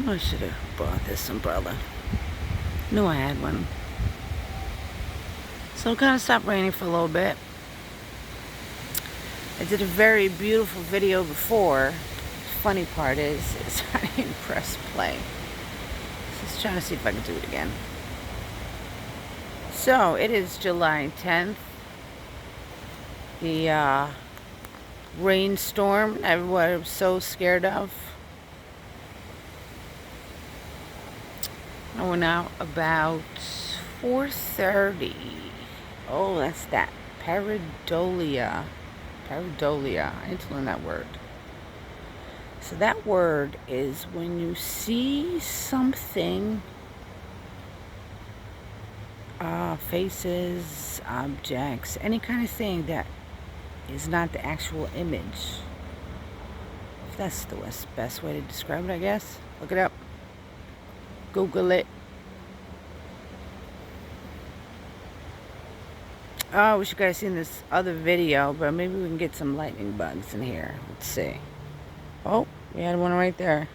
I should have bought this umbrella. Knew I had one. So it kind of stopped raining for a little bit. I did a very beautiful video before. The funny part is I didn't press play. Just trying to see if I can do it again. So it is July 10th. The rainstorm everyone was so scared of. I went out about 4:30. Oh, that's that pareidolia. Pareidolia. I need to learn that word. So that word is when you see something, faces, objects, any kind of thing that is not the actual image. If that's the best way to describe it, I guess. Look it up. Google it. Oh, I wish you guys seen this other video, but maybe we can get some lightning bugs in here. Let's see. Oh, we had one right there.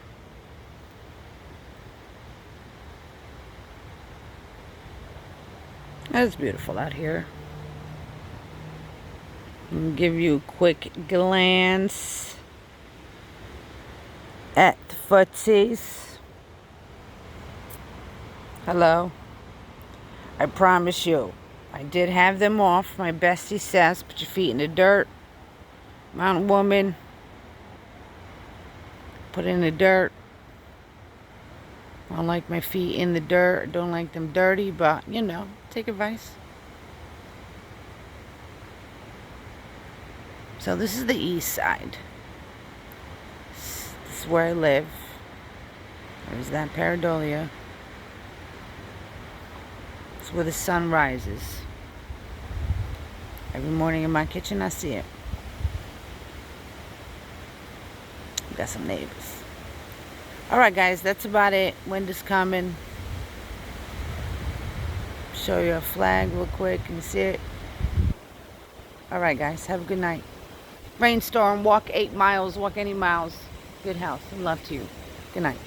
That's beautiful out here. I'll give you a quick glance at the footsies. Hello. I promise you, I did have them off. My bestie says, put your feet in the dirt. Mountain woman, put in the dirt. I don't like my feet in the dirt. I don't like them dirty, but, you know, take advice. So this is the east side. This is where I live. There's that pareidolia. It's where the sun rises. Every morning in my kitchen, I see it. We got some neighbors. Alright, guys, that's about it. Wind is coming. Show you a flag real quick. Can you see it? Alright, guys, have a good night. Rainstorm, walk 8 miles, walk any miles. Good health and love to you. Good night.